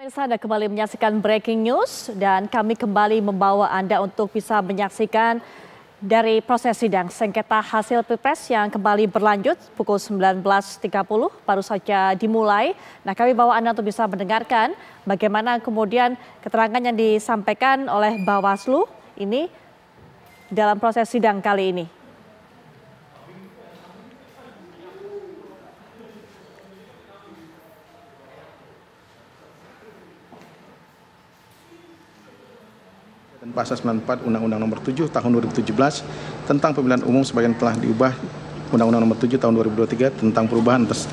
Pemirsa, Anda kembali menyaksikan breaking news dan kami kembali membawa Anda untuk bisa menyaksikan dari proses sidang sengketa hasil Pilpres yang kembali berlanjut pukul 19.30 baru saja dimulai. Nah, kami bawa Anda untuk bisa mendengarkan bagaimana kemudian keterangan yang disampaikan oleh Bawaslu ini dalam proses sidang kali ini. Dan Pasal 94 Undang-Undang Nomor 7 Tahun 2017 tentang Pemilihan Umum sebagian telah diubah Undang-Undang Nomor 7 Tahun 2023 tentang perubahan atas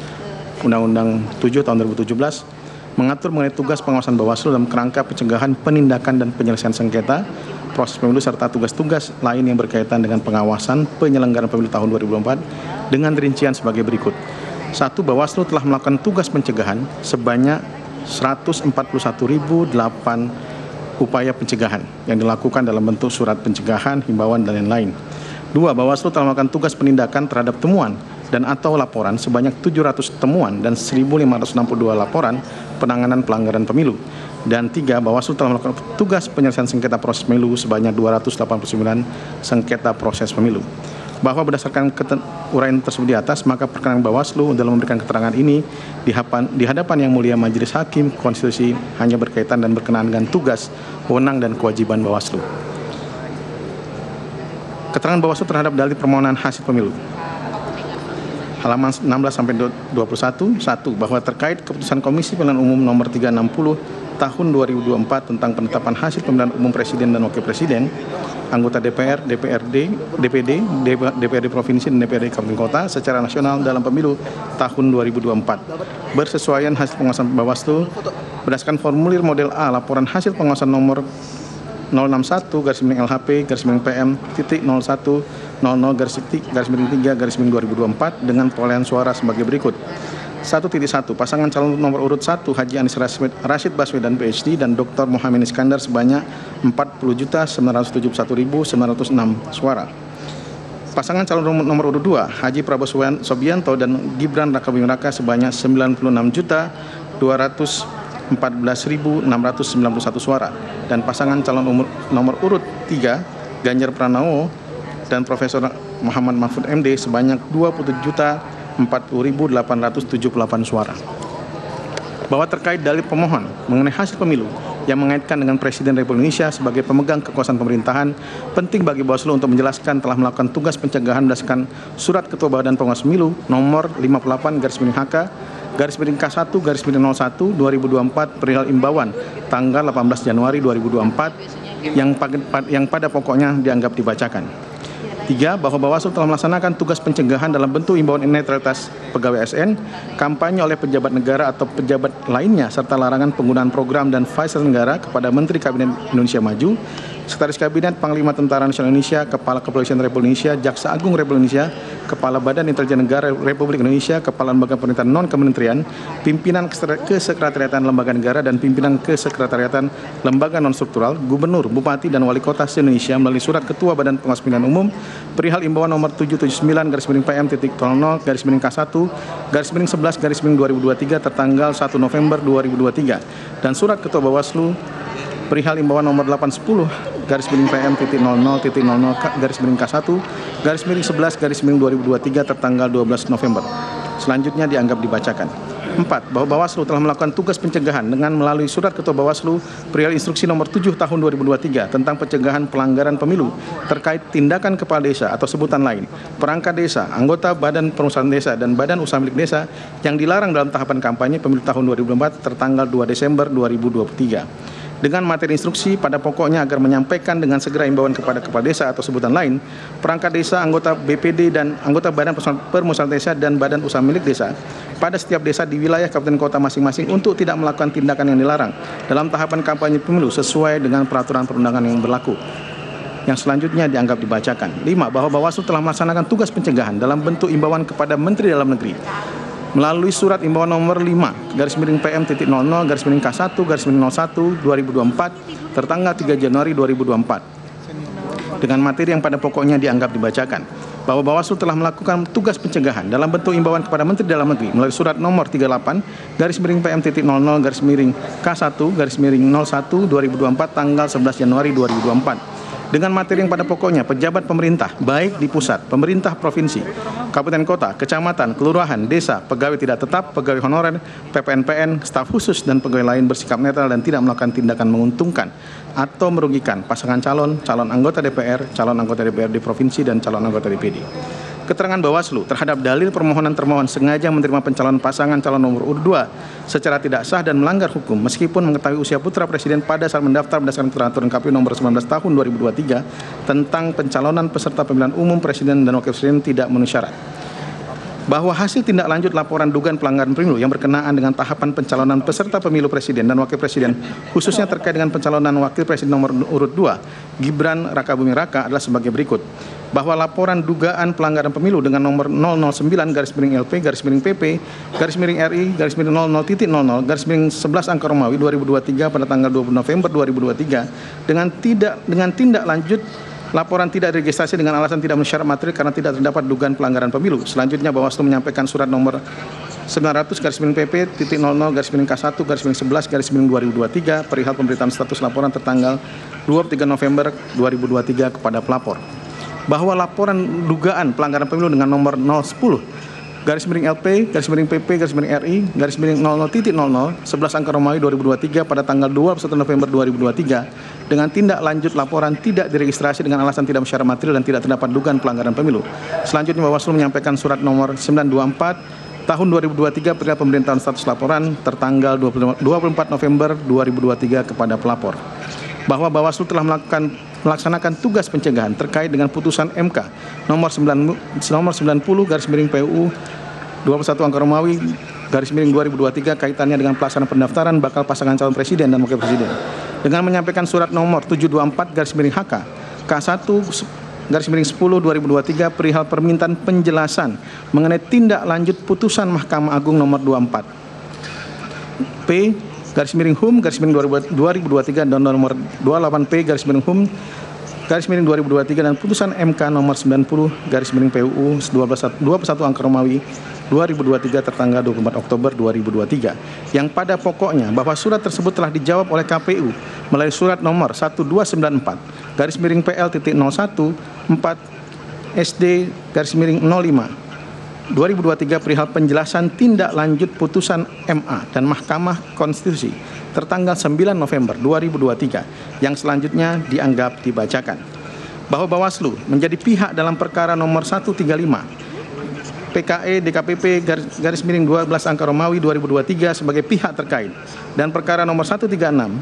Undang-Undang 7 Tahun 2017 mengatur mengenai tugas pengawasan Bawaslu dalam kerangka pencegahan, penindakan dan penyelesaian sengketa proses pemilu serta tugas-tugas lain yang berkaitan dengan pengawasan penyelenggaraan pemilu tahun 2024 dengan rincian sebagai berikut. 1. Bawaslu telah melakukan tugas pencegahan sebanyak 141.008 upaya pencegahan yang dilakukan dalam bentuk surat pencegahan, himbauan, dan lain-lain. 2. Bawaslu telah melakukan tugas penindakan terhadap temuan dan atau laporan sebanyak 700 temuan dan 1.562 laporan penanganan pelanggaran pemilu. Dan 3. Bawaslu telah melakukan tugas penyelesaian sengketa proses pemilu sebanyak 289 sengketa proses pemilu. Bahwa berdasarkan uraian tersebut di atas, maka perkenan Bawaslu dalam memberikan keterangan ini di hadapan Yang Mulia Majelis Hakim Konstitusi hanya berkaitan dan berkenaan dengan tugas, wewenang dan kewajiban Bawaslu. Keterangan Bawaslu terhadap dalil permohonan hasil pemilu. Halaman 16 sampai 21. 1. Bahwa terkait keputusan Komisi Pemilihan Umum nomor 360 tahun 2024 tentang penetapan hasil pemilihan umum presiden dan wakil presiden, anggota DPR, DPRD, DPD, DPRD Provinsi dan DPRD Kabupaten Kota secara nasional dalam pemilu tahun 2024. Bersesuaian hasil pengawasan Bawaslu berdasarkan formulir model A laporan hasil pengawasan nomor 061-PM.0100-3-2024 dengan perolehan suara sebagai berikut. 1.1. Pasangan calon nomor urut 1 Haji Anies Rashid Baswedan PhD dan Dr. Mohamad Iskandar sebanyak 40.971.906 suara. Pasangan calon nomor urut 2 Haji Prabowo Subianto dan Gibran Rakabuming Raka sebanyak 96.214.691 suara. Dan pasangan calon nomor urut 3 Ganjar Pranowo dan Profesor Muhammad Mahfud MD sebanyak 27.040.878 suara. Bahwa terkait dalil pemohon mengenai hasil pemilu yang mengaitkan dengan Presiden Republik Indonesia sebagai pemegang kekuasaan pemerintahan, penting bagi Bawaslu untuk menjelaskan telah melakukan tugas pencegahan berdasarkan Surat Ketua Badan Pengawas Pemilu nomor 58/HK/K/01/01/2024 perihal imbauan tanggal 18 Januari 2024 yang pada pokoknya dianggap dibacakan. 3. Bahwa Bawaslu telah melaksanakan tugas pencegahan dalam bentuk imbauan netralitas pegawai ASN, kampanye oleh pejabat negara atau pejabat lainnya, serta larangan penggunaan program dan fasilitas negara kepada Menteri Kabinet Indonesia Maju, Sekretaris Kabinet, Panglima Tentara Nasional Indonesia, Kepala Kepolisian Republik Indonesia, Jaksa Agung Republik Indonesia, Kepala Badan Intelijen Negara Republik Indonesia, Kepala Lembaga Pemerintahan Non-Kementerian, Pimpinan Kesekretariatan Lembaga Negara dan Pimpinan Kesekretariatan Lembaga Non-Struktural, Gubernur, Bupati, dan Wali Kota se-Indonesia melalui Surat Ketua Badan Pengawas Pemilihan Umum perihal imbauan nomor 779/PM.00/11/2023 tertanggal 1 November 2023 dan Surat Ketua Bawaslu perihal imbauan nomor 810/PM.00/K1/11/2023 tertanggal 12 November. Selanjutnya dianggap dibacakan. 4. Bahwa Bawaslu telah melakukan tugas pencegahan dengan melalui Surat Ketua Bawaslu perihal Instruksi Nomor 7 Tahun 2023 tentang pencegahan pelanggaran pemilu terkait tindakan kepala desa atau sebutan lain, perangkat desa, anggota Badan Perusahaan Desa dan Badan Usaha Milik Desa yang dilarang dalam tahapan kampanye pemilu tahun 2024 tertanggal 2 Desember 2023. Dengan materi instruksi pada pokoknya agar menyampaikan dengan segera imbauan kepada kepala desa atau sebutan lain, perangkat desa, anggota BPD dan anggota Badan Permusawaratan Desa dan Badan Usaha Milik Desa pada setiap desa di wilayah kabupaten kota masing-masing untuk tidak melakukan tindakan yang dilarang dalam tahapan kampanye pemilu sesuai dengan peraturan perundangan yang berlaku. Yang selanjutnya dianggap dibacakan. 5. Bahwa Bawaslu telah melaksanakan tugas pencegahan dalam bentuk imbauan kepada Menteri Dalam Negeri melalui Surat Imbauan nomor 5/PM.00/K1/01/2024 tertanggal 3 Januari 2024 dengan materi yang pada pokoknya dianggap dibacakan. bahwa Bawaslu telah melakukan tugas pencegahan dalam bentuk imbauan kepada Menteri Dalam Negeri melalui surat nomor 38/PM.00-K1-01/01/2024 tanggal 11 Januari 2024 dengan materi yang pada pokoknya pejabat pemerintah baik di pusat, pemerintah provinsi, kabupaten kota, kecamatan, kelurahan, desa, pegawai tidak tetap, pegawai honorer, PPNPN, staf khusus dan pegawai lain bersikap netral dan tidak melakukan tindakan menguntungkan atau merugikan pasangan calon anggota DPR, calon anggota DPRD provinsi dan calon anggota DPD. Keterangan Bawaslu terhadap dalil permohonan termohon sengaja menerima pencalonan pasangan calon nomor urut 2 secara tidak sah dan melanggar hukum meskipun mengetahui usia putra presiden pada saat mendaftar berdasarkan peraturan KPU nomor 19 tahun 2023 tentang pencalonan peserta pemilihan umum presiden dan wakil presiden tidak memenuhi syarat. Bahwa hasil tindak lanjut laporan dugaan pelanggaran pemilu yang berkenaan dengan tahapan pencalonan peserta pemilu presiden dan wakil presiden khususnya terkait dengan pencalonan wakil presiden nomor urut 2 Gibran Rakabuming Raka adalah sebagai berikut. Bahwa laporan dugaan pelanggaran pemilu dengan nomor 009/LP/PP/00.00/11 pada tanggal 20 November 2023 dengan tindak lanjut laporan tidak registrasi dengan alasan tidak memenuhi syarat material karena tidak terdapat dugaan pelanggaran pemilu. Selanjutnya Bawaslu menyampaikan surat nomor 900/PP.00-K1-11/11/2023 perihal pemberitaan status laporan tertanggal 23 November 2023 kepada pelapor. Bahwa laporan dugaan pelanggaran pemilu dengan nomor 010/LP/PP/RI/00.00/11 pada tanggal 21 November 2023 dengan tindak lanjut laporan tidak diregistrasi dengan alasan tidak memenuhi syarat material dan tidak terdapat dugaan pelanggaran pemilu. Selanjutnya Bawaslu menyampaikan surat nomor 924 tahun 2023 perihal pemerintahan status laporan tertanggal 24 November 2023 kepada pelapor. Bahwa Bawaslu telah melaksanakan tugas pencegahan terkait dengan putusan MK nomor 90/PU 21/Romawi/2023 kaitannya dengan pelaksanaan pendaftaran bakal pasangan calon presiden dan wakil presiden dengan menyampaikan surat nomor 724/HK K1-10/2023 perihal permintaan penjelasan mengenai tindak lanjut putusan Mahkamah Agung nomor 24 P/HUM/2023 dan nomor 28P/HUM/2023 dan putusan MK nomor 90/PUU 21/Romawi/2023 tertanggal 24 Oktober 2023 yang pada pokoknya bahwa surat tersebut telah dijawab oleh KPU melalui surat nomor 1294/PL.01/4SD/05 2023 perihal penjelasan tindak lanjut putusan MA dan Mahkamah Konstitusi tertanggal 9 November 2023 yang selanjutnya dianggap dibacakan. Bahwa Bawaslu menjadi pihak dalam perkara nomor 135 PKE DKPP /12 Romawi 2023 sebagai pihak terkait dan perkara nomor 136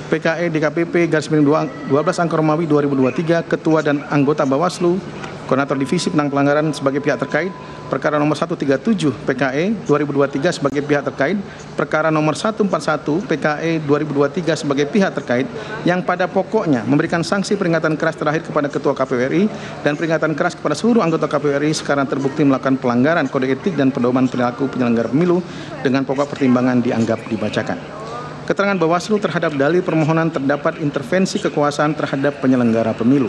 PKE DKPP /12 Romawi 2023 Ketua dan anggota Bawaslu Koordinator Divisi Penang Pelanggaran sebagai pihak terkait, perkara nomor 137 PKE 2023 sebagai pihak terkait, perkara nomor 141 PKE 2023 sebagai pihak terkait yang pada pokoknya memberikan sanksi peringatan keras terakhir kepada Ketua KPU RI dan peringatan keras kepada seluruh anggota KPU RI sekarang terbukti melakukan pelanggaran kode etik dan pedoman perilaku penyelenggara pemilu dengan pokok pertimbangan dianggap dibacakan. Keterangan Bawaslu terhadap dalil permohonan terdapat intervensi kekuasaan terhadap penyelenggara pemilu.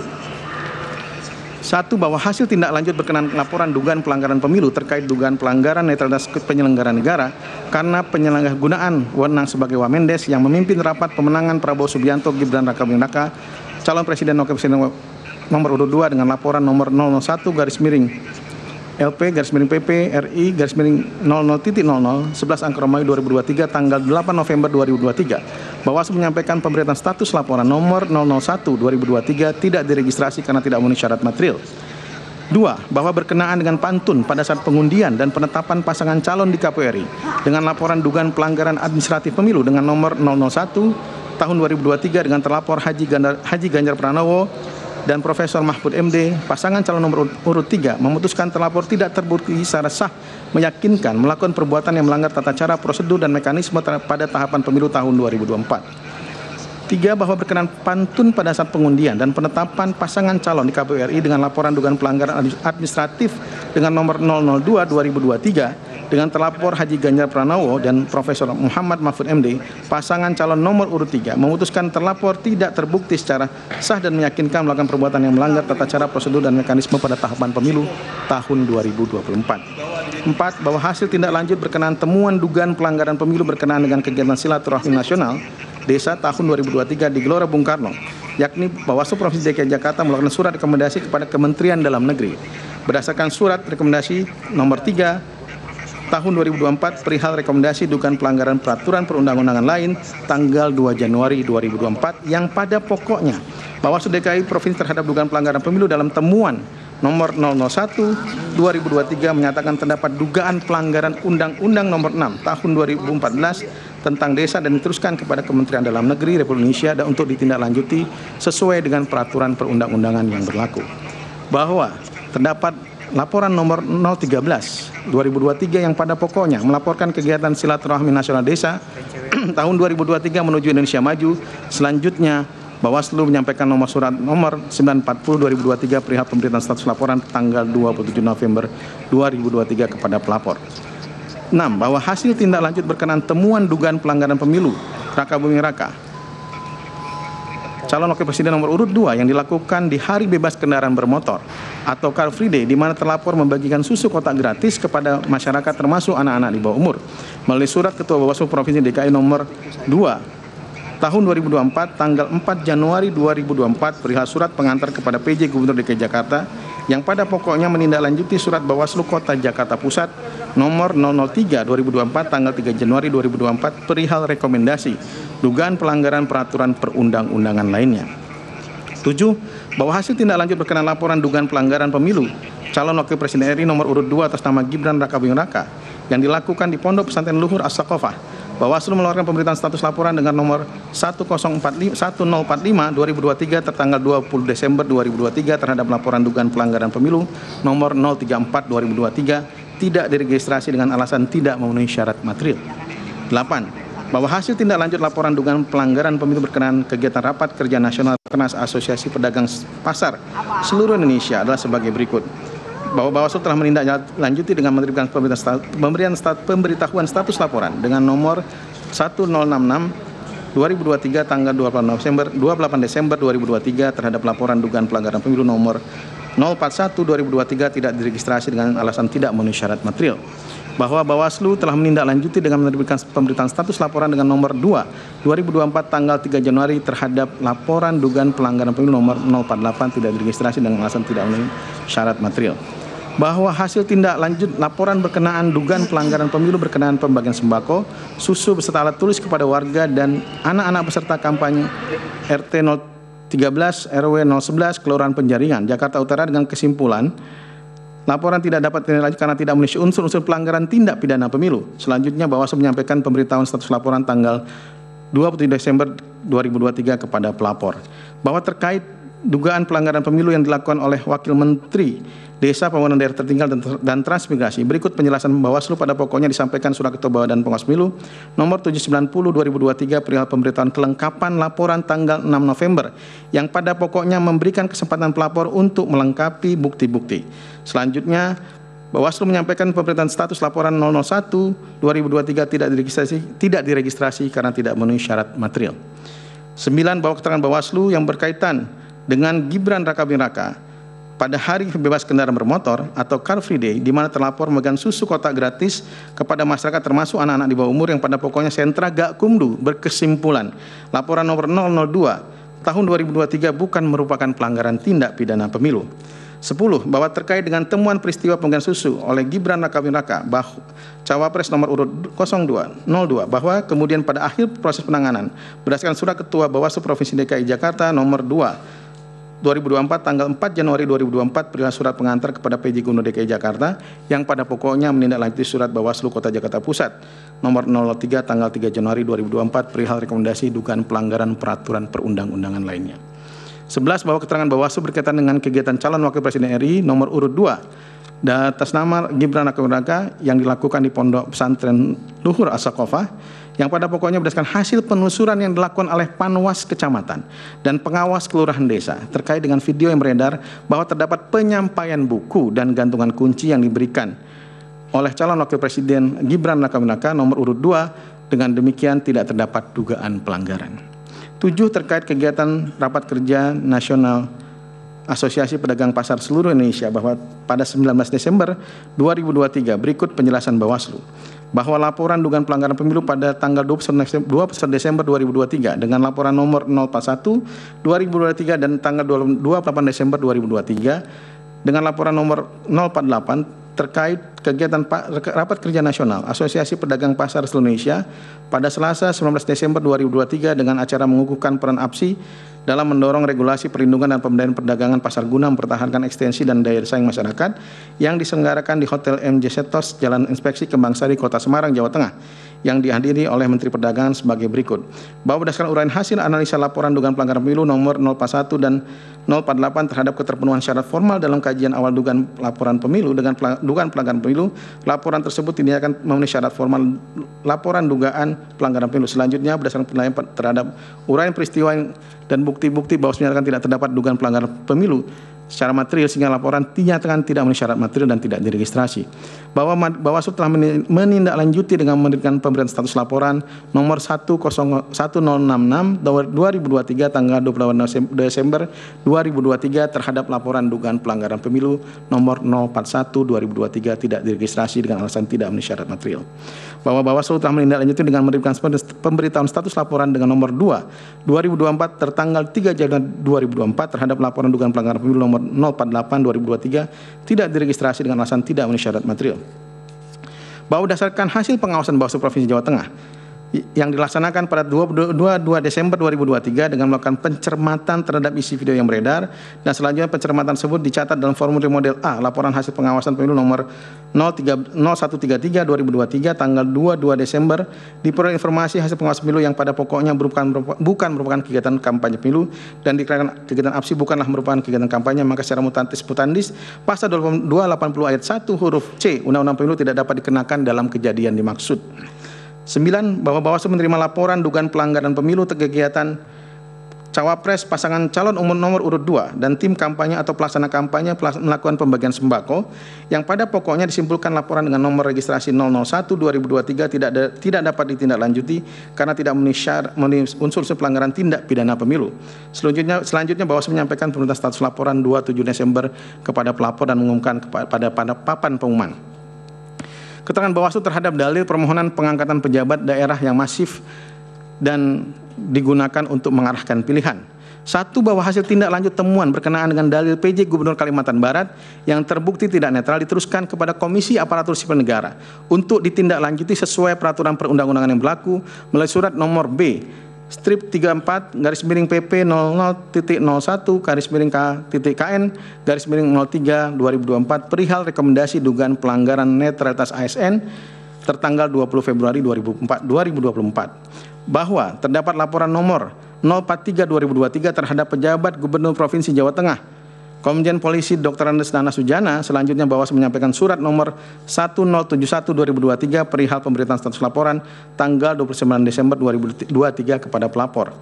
1. Bahwa hasil tindak lanjut berkenaan laporan dugaan pelanggaran pemilu terkait dugaan pelanggaran netralitas penyelenggara negara karena penyalahgunaan wewenang sebagai Wamendes yang memimpin rapat pemenangan Prabowo Subianto Gibran Rakabuming Raka calon presiden wakil presiden nomor urut 2 dengan laporan nomor 001/LP/PP/RI/00.00/11 tanggal 8 November 2023. Bawaslu menyampaikan pemberitaan status laporan nomor 001/2023 tidak diregistrasi karena tidak memenuhi syarat material. 2. Bahwa berkenaan dengan pantun pada saat pengundian dan penetapan pasangan calon di KPU RI dengan laporan dugaan pelanggaran administratif pemilu dengan nomor 001/2023 dengan terlapor Haji Ganjar Pranowo dan Profesor Mahfud MD, pasangan calon nomor urut 3 memutuskan terlapor tidak terbukti secara sah meyakinkan melakukan perbuatan yang melanggar tata cara, prosedur, dan mekanisme pada tahapan pemilu tahun 2024. 3. Bahwa berkenaan pantun pada saat pengundian dan penetapan pasangan calon di KPU RI dengan laporan dugaan pelanggaran administratif dengan nomor 002/2023 dengan terlapor Haji Ganjar Pranowo dan Profesor Muhammad Mahfud MD, pasangan calon nomor urut 3 memutuskan terlapor tidak terbukti secara sah dan meyakinkan melakukan perbuatan yang melanggar tata cara, prosedur, dan mekanisme pada tahapan pemilu tahun 2024. 4. Bahwa hasil tindak lanjut berkenaan temuan dugaan pelanggaran pemilu berkenaan dengan kegiatan silaturahmi nasional Desa tahun 2023 di Gelora Bung Karno, yakni Bawaslu Provinsi DKI Jakarta melakukan surat rekomendasi kepada Kementerian Dalam Negeri. Berdasarkan surat rekomendasi nomor 3 tahun 2024 perihal rekomendasi dugaan pelanggaran peraturan perundang-undangan lain tanggal 2 Januari 2024 yang pada pokoknya Bawaslu DKI Provinsi terhadap dugaan pelanggaran pemilu dalam temuan nomor 001 2023 menyatakan terdapat dugaan pelanggaran Undang-Undang nomor 6 tahun 2014 tentang desa dan diteruskan kepada Kementerian Dalam Negeri Republik Indonesia dan untuk ditindaklanjuti sesuai dengan peraturan perundang-undangan yang berlaku. Bahwa terdapat laporan nomor 013 2023 yang pada pokoknya melaporkan kegiatan silaturahmi nasional desa tahun 2023 menuju Indonesia Maju. Selanjutnya Bawaslu menyampaikan nomor surat nomor 940 2023 perihal pemberitaan status laporan tanggal 27 November 2023 kepada pelapor. 6. Bahwa hasil tindak lanjut berkenaan temuan dugaan pelanggaran pemilu Raka Buming Raka calon wakil presiden nomor urut 2 yang dilakukan di hari bebas kendaraan bermotor atau Car Free Day, di mana terlapor membagikan susu kotak gratis kepada masyarakat termasuk anak-anak di bawah umur melalui surat Ketua Bawaslu Provinsi DKI nomor 2 tahun 2024 tanggal 4 Januari 2024 perihal surat pengantar kepada PJ Gubernur DKI Jakarta yang pada pokoknya menindaklanjuti surat Bawaslu Kota Jakarta Pusat nomor 003 2024 tanggal 3 Januari 2024 perihal rekomendasi dugaan pelanggaran peraturan perundang-undangan lainnya. 7. Bahwa hasil tindak lanjut berkenaan laporan dugaan pelanggaran pemilu calon wakil presiden RI nomor urut 2 atas nama Gibran Raka Buming Raka yang dilakukan di Pondok Pesantren Luhur As-Saqqafah, Bawaslu mengeluarkan pemberitaan status laporan dengan nomor 1045 2023 tertanggal 20 Desember 2023 terhadap laporan dugaan pelanggaran pemilu nomor 034 2023 tidak diregistrasi dengan alasan tidak memenuhi syarat material. 8. Bahwa hasil tindak lanjut laporan dugaan pelanggaran pemilu berkenaan kegiatan rapat kerja nasional Kernas Asosiasi Pedagang Pasar seluruh Indonesia adalah sebagai berikut. Bahwa Bawaslu telah menindaklanjuti dengan menerbitkan pemberitahuan status laporan dengan nomor 1066 2023 tanggal 28 Desember 2023 terhadap laporan dugaan pelanggaran pemilu nomor 041 2023 tidak diregistrasi dengan alasan tidak memenuhi syarat material. Bahwa Bawaslu telah menindaklanjuti dengan menerbitkan pemberitaan status laporan dengan nomor 2 2024 tanggal 3 Januari terhadap laporan dugaan pelanggaran pemilu nomor 048 tidak diregistrasi dengan alasan tidak memenuhi syarat material. Bahwa hasil tindak lanjut laporan berkenaan dugaan pelanggaran pemilu berkenaan pembagian sembako, susu beserta alat tulis kepada warga dan anak-anak peserta kampanye RT 013 RW 011 Kelurahan Penjaringan, Jakarta Utara dengan kesimpulan laporan tidak dapat dilanjutkan karena tidak memenuhi unsur-unsur pelanggaran tindak pidana pemilu. Selanjutnya Bawaslu menyampaikan pemberitahuan status laporan tanggal 27 Desember 2023 kepada pelapor bahwa terkait dugaan pelanggaran pemilu yang dilakukan oleh Wakil Menteri Desa Pembangunan Daerah Tertinggal dan Transmigrasi. Berikut penjelasan Bawaslu pada pokoknya disampaikan Surat Ketua Badan Pengawas Pemilu nomor 790 2023 perihal pemberitahuan kelengkapan laporan tanggal 6 November yang pada pokoknya memberikan kesempatan pelapor untuk melengkapi bukti-bukti. Selanjutnya Bawaslu menyampaikan pemberitaan status laporan 001 2023 tidak diregistrasi karena tidak memenuhi syarat material. 9. Bahwa keterangan Bawaslu yang berkaitan dengan Gibran Raka Buming Raka pada hari bebas kendaraan bermotor atau Car Free Day, di mana terlapor memegang susu kotak gratis kepada masyarakat termasuk anak-anak di bawah umur yang pada pokoknya Sentra Gakumdu berkesimpulan laporan nomor 002 tahun 2023 bukan merupakan pelanggaran tindak pidana pemilu. 10. Bahwa terkait dengan temuan peristiwa pembagian susu oleh Gibran Raka Buming Raka Cawapres nomor urut 02 bahwa kemudian pada akhir proses penanganan berdasarkan surat Ketua Bawaslu Provinsi DKI Jakarta nomor 2 2024 tanggal 4 Januari 2024 perihal surat pengantar kepada PJ Gubernur DKI Jakarta yang pada pokoknya menindaklanjuti surat Bawaslu Kota Jakarta Pusat nomor 03 tanggal 3 Januari 2024 perihal rekomendasi dugaan pelanggaran peraturan perundang-undangan lainnya. 11. Bahwa keterangan Bawaslu berkaitan dengan kegiatan calon wakil presiden RI nomor urut 2 atas nama Gibran Raka Buming Raka yang dilakukan di Pondok Pesantren Luhur As-Saqqafah yang pada pokoknya berdasarkan hasil penelusuran yang dilakukan oleh Panwas Kecamatan dan pengawas Kelurahan Desa terkait dengan video yang beredar bahwa terdapat penyampaian buku dan gantungan kunci yang diberikan oleh calon wakil presiden Gibran Raka-Buming Raka nomor urut 2. Dengan demikian tidak terdapat dugaan pelanggaran. 7. Terkait kegiatan rapat kerja nasional Asosiasi Pedagang Pasar seluruh Indonesia bahwa pada 19 Desember 2023 berikut penjelasan Bawaslu bahwa laporan dugaan pelanggaran pemilu pada tanggal 21 Desember 2023 dengan laporan nomor 041 2023 dan tanggal 28 Desember 2023 dengan laporan nomor 048 terkait kegiatan rapat kerja nasional Asosiasi Pedagang Pasar seluruh Indonesia pada Selasa 19 Desember 2023 dengan acara mengukuhkan peran APSI dalam mendorong regulasi perlindungan dan pemberdayaan perdagangan pasar guna mempertahankan ekstensi dan daya saing masyarakat yang diselenggarakan di Hotel MJ Setos, Jalan Inspeksi Kembangsari, Kota Semarang, Jawa Tengah, yang dihadiri oleh Menteri Perdagangan sebagai berikut. Bahwa berdasarkan uraian hasil analisa laporan dugaan pelanggaran pemilu nomor 041 dan 048 terhadap keterpenuhan syarat formal dalam kajian awal dugaan laporan pemilu dengan dugaan pelanggaran pemilu, laporan tersebut dinyatakan memenuhi syarat formal laporan dugaan pelanggaran pemilu. Selanjutnya berdasarkan penilaian terhadap uraian peristiwa dan bukti-bukti bahwa menyatakan tidak terdapat dugaan pelanggaran pemilu secara material sehingga laporan dinyatakan tidak memenuhi syarat material dan tidak diregistrasi. Bahwa Bawaslu telah menindaklanjuti dengan memberikan pemberian status laporan nomor 1066 2023 tanggal 28 Desember 2023 terhadap laporan dugaan pelanggaran pemilu nomor 041 2023 tidak diregistrasi dengan alasan tidak memenuhi syarat material. Bahwa Bawaslu telah menindaklanjuti dengan memberikan pemberitahuan status laporan dengan nomor 2 2024 tertanggal 3 Januari 2024 terhadap laporan dugaan pelanggaran pemilu nomor 048 2023 tidak diregistrasi dengan alasan tidak memenuhi syarat material. Bahwa berdasarkan hasil pengawasan Bawaslu Provinsi Jawa Tengah yang dilaksanakan pada 22 Desember 2023 dengan melakukan pencermatan terhadap isi video yang beredar dan selanjutnya pencermatan tersebut dicatat dalam formulir model A laporan hasil pengawasan pemilu nomor 0133 2023 tanggal 22 Desember diperoleh informasi hasil pengawasan pemilu yang pada pokoknya bukan merupakan kegiatan kampanye pemilu dan dikarenakan kegiatan APSI bukanlah merupakan kegiatan kampanye, maka secara mutatis mutandis pasal 280 ayat 1 huruf C Undang-Undang Pemilu tidak dapat dikenakan dalam kejadian dimaksud. 9. Bahwa Bawaslu menerima laporan dugaan pelanggaran pemilu kegiatan Cawapres pasangan calon umum nomor urut 2 dan tim kampanye atau pelaksana kampanye melakukan pembagian sembako yang pada pokoknya disimpulkan laporan dengan nomor registrasi 001 2023 tidak dapat ditindaklanjuti karena tidak memenuhi unsur pelanggaran tindak pidana pemilu. Selanjutnya Bawaslu menyampaikan penuntutan status laporan 27 Desember kepada pelapor dan mengumumkan pada papan pengumuman. Keterangan Bawaslu terhadap dalil permohonan pengangkatan pejabat daerah yang masif dan digunakan untuk mengarahkan pilihan. 1. Bahwa hasil tindak lanjut temuan berkenaan dengan dalil PJ Gubernur Kalimantan Barat yang terbukti tidak netral diteruskan kepada Komisi Aparatur Sipil Negara untuk ditindaklanjuti sesuai peraturan perundang-undangan yang berlaku melalui surat nomor B strip 34 garis miring PP 00.01 garis miring K.KN garis miring 03 2024 perihal rekomendasi dugaan pelanggaran netralitas ASN tertanggal 20 Februari 2024 bahwa terdapat laporan nomor 043 2023 terhadap pejabat Gubernur Provinsi Jawa Tengah Komjen Polisi Dr. Andes Nana Sujana. Selanjutnya Bawaslu menyampaikan surat nomor 1071 2023 perihal pemberitaan status laporan tanggal 29 Desember 2023 kepada pelapor.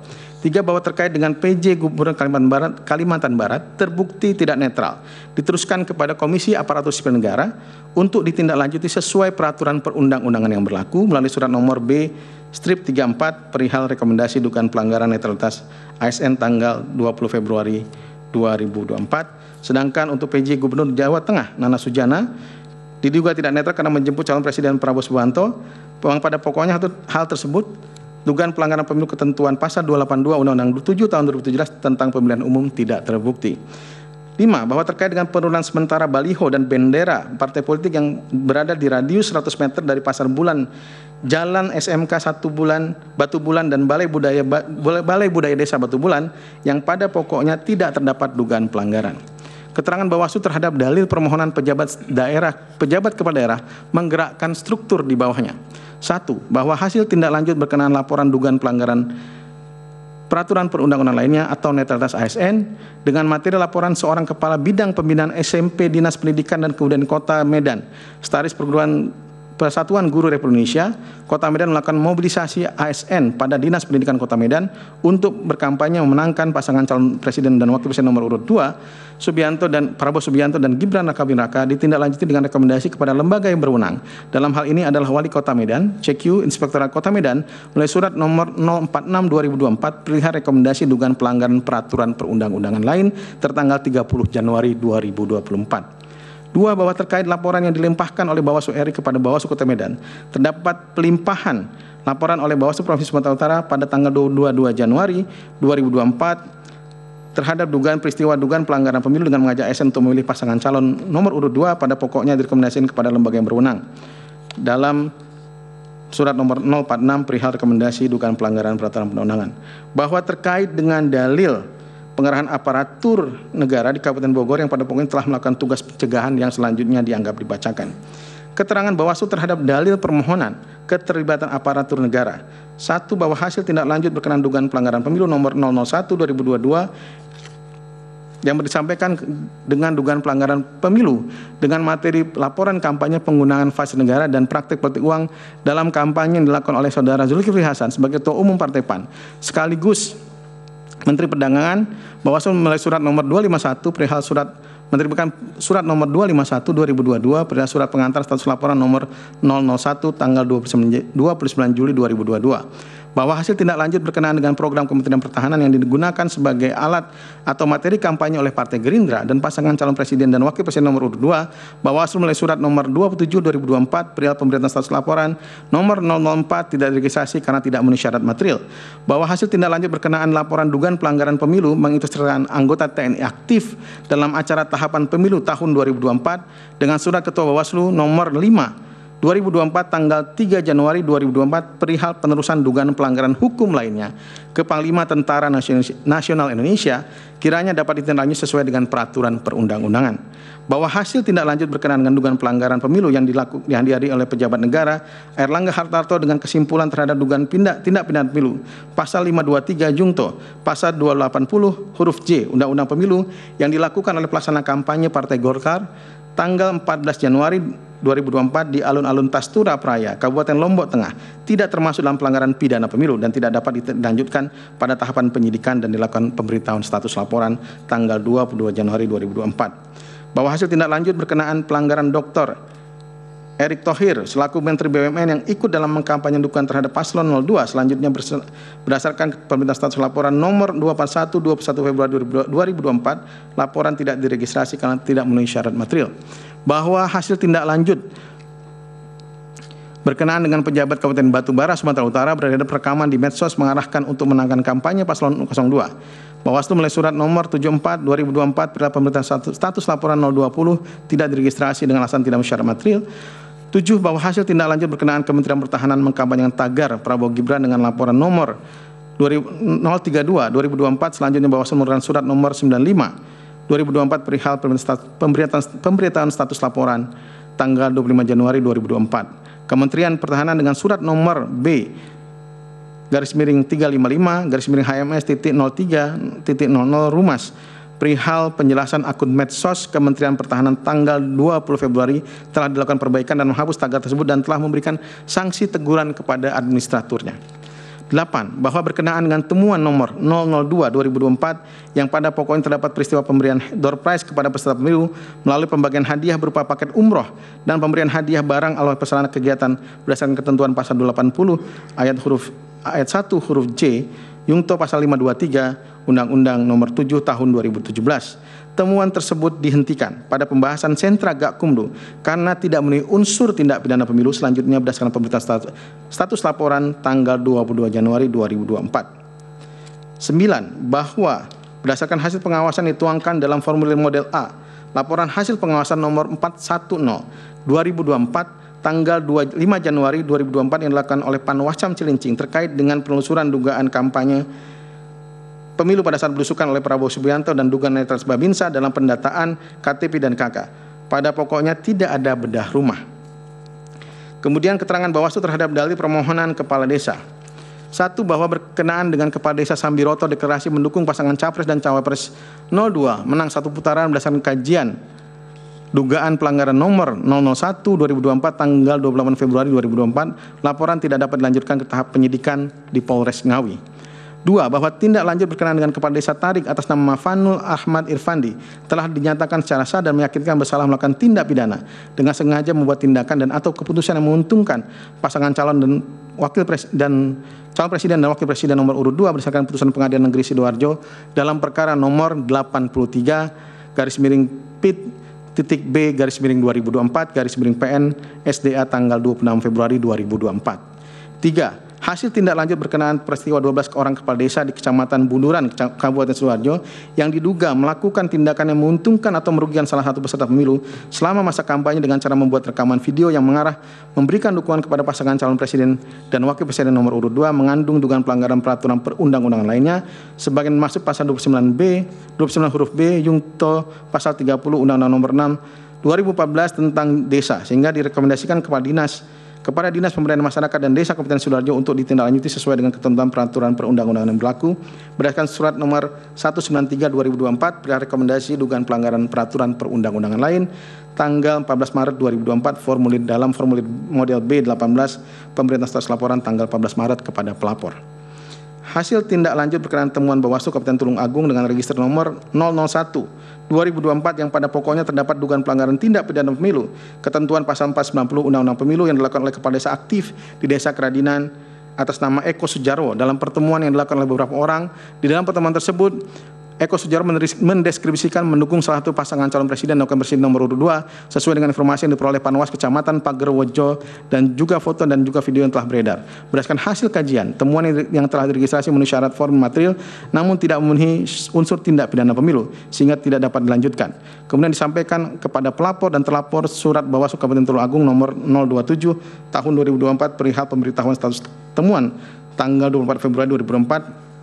3. Bahwa terkait dengan PJ Gubernur Kalimantan Barat terbukti tidak netral diteruskan kepada Komisi Aparatur Sipil Negara untuk ditindaklanjuti sesuai peraturan perundang-undangan yang berlaku melalui surat nomor B strip 34 perihal rekomendasi dugaan pelanggaran netralitas ASN tanggal 20 Februari 2024. Sedangkan untuk PJ Gubernur Jawa Tengah Nana Sujana diduga tidak netral karena menjemput calon Presiden Prabowo Subianto. Pada pokoknya hal tersebut dugaan pelanggaran pemilu ketentuan pasal 282 Undang-Undang 7 tahun 2017 tentang pemilihan umum tidak terbukti. 5. Bahwa terkait dengan penurunan sementara baliho dan bendera partai politik yang berada di radius 100 meter dari Pasar Bulan, Jalan SMK Batu Bulan dan Balai Budaya Desa Batu Bulan yang pada pokoknya tidak terdapat dugaan pelanggaran. Keterangan Bawaslu terhadap dalil permohonan pejabat kepala daerah menggerakkan struktur di bawahnya. 1. Bahwa hasil tindak lanjut berkenaan laporan dugaan pelanggaran peraturan perundang-undangan lainnya atau netralitas ASN dengan materi laporan seorang kepala bidang pembinaan SMP Dinas Pendidikan dan Kebudayaan Kota Medan, Sekretaris Perguruan Persatuan Guru Republik Indonesia, Kota Medan melakukan mobilisasi ASN pada Dinas Pendidikan Kota Medan untuk berkampanye memenangkan pasangan calon presiden dan wakil presiden nomor urut 2, Prabowo Subianto dan Gibran Rakabuming Raka ditindaklanjuti dengan rekomendasi kepada lembaga yang berwenang. Dalam hal ini adalah Wali Kota Medan, CQ, Inspektorat Kota Medan, melalui surat nomor 046/2024 perihal rekomendasi dugaan pelanggaran peraturan perundang-undangan lain tertanggal 30 Januari 2024. 2. Bahwa terkait laporan yang dilimpahkan oleh Bawaslu RI kepada Bawaslu Kota Medan, terdapat pelimpahan laporan oleh Bawaslu Provinsi Sumatera Utara pada tanggal 22 Januari 2024 terhadap dugaan pelanggaran pemilu dengan mengajak ASN untuk memilih pasangan calon nomor urut 2 pada pokoknya direkomendasikan kepada lembaga yang berwenang. Dalam surat nomor 046 perihal rekomendasi dugaan pelanggaran peraturan perundang-undangan. Bahwa terkait dengan dalil pengerahan aparatur negara di Kabupaten Bogor yang pada pokoknya telah melakukan tugas pencegahan yang selanjutnya dianggap dibacakan. Keterangan Bawaslu terhadap dalil permohonan keterlibatan aparatur negara. 1. Bahwa hasil tindak lanjut berkenaan dugaan pelanggaran pemilu nomor 001/2022 yang disampaikan dengan dugaan pelanggaran pemilu dengan materi laporan kampanye penggunaan fasilitas negara dan praktik politik uang dalam kampanye yang dilakukan oleh Saudara Zulkifli Hasan sebagai Ketua Umum Partai PAN, sekaligus Menteri Perdagangan, Bawaslu melalui surat nomor 251 perihal surat nomor 251/2022 perihal surat pengantar status laporan nomor 001 tanggal 29 Juli 2022. Bahwa hasil tindak lanjut berkenaan dengan program Kementerian Pertahanan yang digunakan sebagai alat atau materi kampanye oleh Partai Gerindra dan pasangan calon presiden dan wakil presiden nomor urut 2, Bawaslu melalui surat nomor 27/2024 perihal pemberian status laporan nomor 004 tidak diregistrasi karena tidak memenuhi syarat material. Bahwa hasil tindak lanjut berkenaan laporan dugaan pelanggaran pemilu mengikutsertakan anggota TNI aktif dalam acara tahapan pemilu tahun 2024 dengan surat Ketua Bawaslu nomor 5/2024 tanggal 3 Januari 2024 perihal penerusan dugaan pelanggaran hukum lainnya ke Panglima Tentara Nasional Indonesia kiranya dapat ditindaklanjuti sesuai dengan peraturan perundang-undangan. Bahwa hasil tindak lanjut berkenaan dengan dugaan pelanggaran pemilu yang dihadiri oleh pejabat negara Airlangga Hartarto dengan kesimpulan terhadap dugaan tindak pidana pemilu pasal 523 Jungto pasal 280 huruf J Undang-Undang Pemilu yang dilakukan oleh pelaksana kampanye Partai Golkar tanggal 14 Januari 2024 di alun-alun Tastura Praya, Kabupaten Lombok Tengah, tidak termasuk dalam pelanggaran pidana pemilu dan tidak dapat dilanjutkan pada tahapan penyidikan dan dilakukan pemberitahuan status laporan tanggal 22 Januari 2024. Bahwa hasil tindak lanjut berkenaan pelanggaran Dr. Erick Thohir selaku Menteri BUMN yang ikut dalam mengkampanye dukungan terhadap paslon 02 selanjutnya berdasarkan permintaan status laporan nomor 241 21 Februari 2024, laporan tidak diregistrasi karena tidak memenuhi syarat material. Bahwa hasil tindak lanjut berkenaan dengan pejabat Kabupaten Batubara, Sumatera Utara beredar rekaman di medsos mengarahkan untuk menangkan kampanye paslon 02. Bawaslu melalui surat nomor 74/2024 perihal pemberitaan status laporan 020 tidak diregistrasi dengan alasan tidak memenuhi syarat material. 7. Bahwa hasil tindak lanjut berkenaan Kementerian Pertahanan mengkampanyekan tagar Prabowo Gibran dengan laporan nomor 032/2024 selanjutnya Bawaslu mengeluarkan surat nomor 95/2024 perihal pemberitaan status laporan tanggal 25 Januari 2024. Kementerian Pertahanan dengan surat nomor B-355-HMS.03.00 Rumas perihal penjelasan akun medsos Kementerian Pertahanan tanggal 20 Februari telah dilakukan perbaikan dan menghapus tagar tersebut dan telah memberikan sanksi teguran kepada administraturnya. 8. Bahwa berkenaan dengan temuan nomor 002/2024 yang pada pokoknya terdapat peristiwa pemberian door prize kepada peserta pemilu melalui pembagian hadiah berupa paket umroh dan pemberian hadiah barang oleh peserta kegiatan berdasarkan ketentuan pasal 280 ayat 1 huruf J Jungto pasal 523 Undang-Undang nomor 7 tahun 2017. Temuan tersebut dihentikan pada pembahasan sentra Gakumdu karena tidak memenuhi unsur tindak pidana pemilu selanjutnya berdasarkan pemberitaan status laporan tanggal 22 Januari 2024. 9. Bahwa berdasarkan hasil pengawasan dituangkan dalam formulir model A, laporan hasil pengawasan nomor 410/2024 tanggal 5 Januari 2024 yang dilakukan oleh Panwascam Cilincing terkait dengan penelusuran dugaan kampanye pemilu pada saat belusukan oleh Prabowo Subianto dan dugaan netralitas Babinsa dalam pendataan KTP dan KK. Pada pokoknya tidak ada bedah rumah. Kemudian keterangan Bawaslu terhadap dalil permohonan kepala desa. 1. Bahwa berkenaan dengan kepala desa Sambiroto deklarasi mendukung pasangan Capres dan Cawapres 02 menang satu putaran berdasarkan kajian dugaan pelanggaran nomor 001/2024 tanggal 28 Februari 2024, laporan tidak dapat dilanjutkan ke tahap penyidikan di Polres Ngawi. 2. Bahwa tindak lanjut berkenaan dengan Kepala Desa Tarik atas nama Fanul Ahmad Irfandi telah dinyatakan secara sah dan meyakinkan bersalah melakukan tindak pidana dengan sengaja membuat tindakan dan atau keputusan yang menguntungkan pasangan calon dan calon presiden dan wakil presiden nomor urut 2 berdasarkan putusan Pengadilan Negeri Sidoarjo dalam perkara nomor 83/Pit.B/2024/PN SDA tanggal 26 Februari 2024. 3. Hasil tindak lanjut berkenaan peristiwa 12 orang kepala desa di Kecamatan Bunduran, Kabupaten Sidoarjo yang diduga melakukan tindakan yang menguntungkan atau merugikan salah satu peserta pemilu selama masa kampanye dengan cara membuat rekaman video yang mengarah memberikan dukungan kepada pasangan calon presiden dan wakil presiden nomor urut 2 mengandung dugaan pelanggaran peraturan perundang-undangan lainnya sebagian masuk pasal 29 huruf B Yungto pasal 30 Undang-Undang nomor 6 2014 tentang desa sehingga direkomendasikan kepada Dinas Pemberdayaan Masyarakat dan Desa Kabupaten Sidoarjo untuk ditindaklanjuti sesuai dengan ketentuan peraturan perundang-undangan yang berlaku berdasarkan surat nomor 193/2024 perihal rekomendasi dugaan pelanggaran peraturan perundang-undangan lain tanggal 14 Maret 2024 formulir model B18 pemberitaan status laporan tanggal 14 Maret kepada pelapor. Hasil tindak lanjut berkenaan temuan Bawaslu Kabupaten Tulung Agung dengan register nomor 001/2024 yang pada pokoknya terdapat dugaan pelanggaran tindak pidana pemilu, ketentuan pasal 490 Undang-Undang Pemilu yang dilakukan oleh kepala desa aktif di Desa Keradinan atas nama Eko Sujarwo. Dalam pertemuan yang dilakukan oleh beberapa orang, di dalam pertemuan tersebut Eko Sujarwo mendeskripsikan mendukung salah satu pasangan calon presiden dan wakil presiden nomor urut 2 sesuai dengan informasi yang diperoleh Panwas Kecamatan Pagerwojo dan juga foto dan juga video yang telah beredar. Berdasarkan hasil kajian, temuan yang telah diregistrasi memenuhi syarat form material namun tidak memenuhi unsur tindak pidana pemilu sehingga tidak dapat dilanjutkan. Kemudian disampaikan kepada pelapor dan terlapor surat Bawaslu Kabupaten Tulung Agung nomor 027 tahun 2024 perihal pemberitahuan status temuan tanggal 24 Februari 2024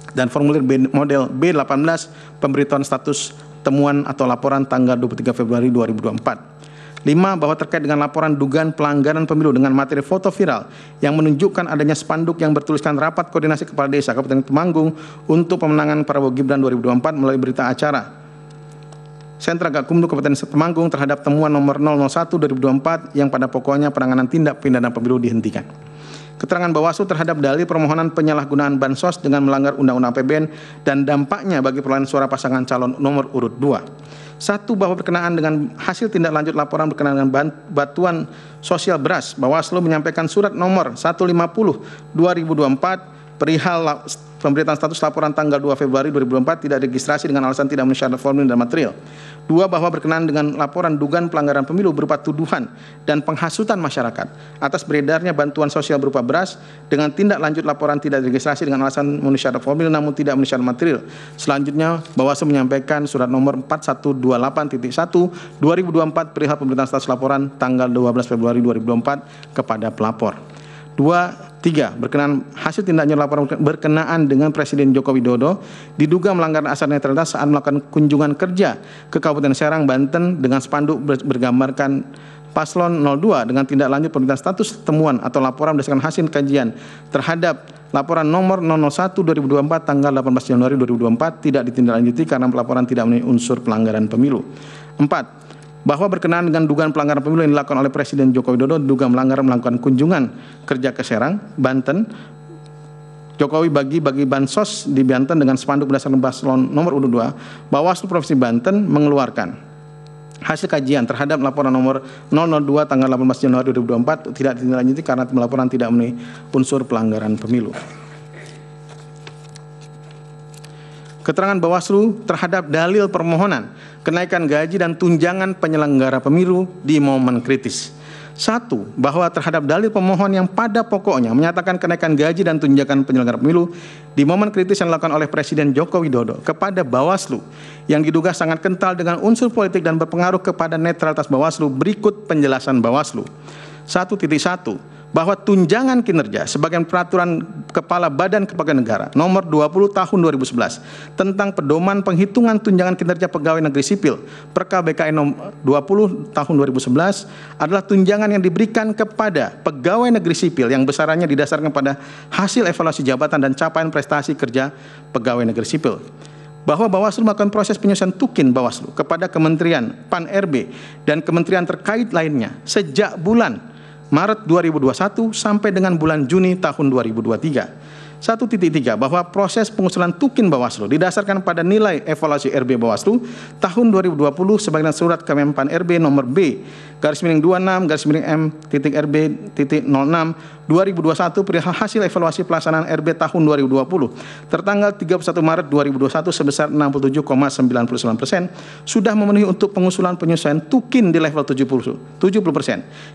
dan formulir model B18 pemberitahuan status temuan atau laporan tanggal 23 Februari 2024. 5. Bahwa terkait dengan laporan dugaan pelanggaran pemilu dengan materi foto viral yang menunjukkan adanya spanduk yang bertuliskan rapat koordinasi kepala desa Kabupaten Temanggung untuk pemenangan Prabowo Gibran 2024 melalui berita acara Sentra Gakumdu Kabupaten Temanggung terhadap temuan nomor 001/2024 yang pada pokoknya penanganan tindak pidana pemilu dihentikan. Keterangan Bawaslu terhadap dalil permohonan penyalahgunaan bansos dengan melanggar Undang-Undang APBN dan dampaknya bagi perolehan suara pasangan calon nomor urut 2. 1. Bahwa berkenaan dengan hasil tindak lanjut laporan berkenaan dengan bantuan sosial beras, Bawaslu menyampaikan surat nomor 150/2024 perihal pemberitaan status laporan tanggal 2 Februari 2024 tidak registrasi dengan alasan tidak memenuhi syarat formulir dan material. 2. Bahwa berkenaan dengan laporan dugaan pelanggaran pemilu berupa tuduhan dan penghasutan masyarakat atas beredarnya bantuan sosial berupa beras dengan tindak lanjut laporan tidak registrasi dengan alasan memenuhi syarat formulir namun tidak memenuhi syarat material. Selanjutnya, Bawaslu menyampaikan surat nomor 4128.1/2024 perihal pemberitaan status laporan tanggal 12 Februari 2024 kepada pelapor. 3. Berkenaan hasil tindak lanjut laporan berkenaan dengan Presiden Joko Widodo diduga melanggar asas netralitas saat melakukan kunjungan kerja ke Kabupaten Serang, Banten dengan spanduk bergambarkan Paslon 02 dengan tindak lanjut pemberitaan status temuan atau laporan berdasarkan hasil kajian terhadap laporan nomor 001/2024 tanggal 18 Januari 2024 tidak ditindaklanjuti karena laporan tidak memenuhi unsur pelanggaran pemilu. 4. Bahwa berkenaan dengan dugaan pelanggaran pemilu yang dilakukan oleh Presiden Joko Widodo diduga melakukan kunjungan kerja ke Serang, Banten. Jokowi bagi bansos di Banten dengan spanduk berdasarkan paslon nomor urut 2. Bawaslu Provinsi Banten mengeluarkan hasil kajian terhadap laporan nomor 002 tanggal 18 Januari 2024 tidak ditindaklanjuti karena laporan tidak memenuhi unsur pelanggaran pemilu. Keterangan Bawaslu terhadap dalil permohonan kenaikan gaji dan tunjangan penyelenggara pemilu di momen kritis. 1. Bahwa terhadap dalil pemohon yang pada pokoknya menyatakan kenaikan gaji dan tunjangan penyelenggara pemilu di momen kritis yang dilakukan oleh Presiden Joko Widodo kepada Bawaslu yang diduga sangat kental dengan unsur politik dan berpengaruh kepada netralitas Bawaslu, berikut penjelasan Bawaslu. 1.1. Bahwa tunjangan kinerja sebagai peraturan Kepala Badan Kepegawaian Negara nomor 20 tahun 2011 tentang pedoman penghitungan tunjangan kinerja pegawai negeri sipil Perka BKN nomor 20 tahun 2011 adalah tunjangan yang diberikan kepada pegawai negeri sipil yang besarannya didasarkan pada hasil evaluasi jabatan dan capaian prestasi kerja pegawai negeri sipil. bahwa Bawaslu melakukan proses penyelesaian tukin Bawaslu kepada Kementerian PAN-RB dan kementerian terkait lainnya sejak bulan Maret 2021 sampai dengan bulan Juni tahun 2023. 1.3 bahwa proses pengusulan tukin Bawaslu didasarkan pada nilai evaluasi RB Bawaslu tahun 2020 sebagaimana surat Kemenpan RB nomor B/26-M.RB.06 2021 perihal hasil evaluasi pelaksanaan RB tahun 2020 tertanggal 31 Maret 2021 sebesar 67,99% sudah memenuhi untuk pengusulan penyesuaian tukin di level 70%,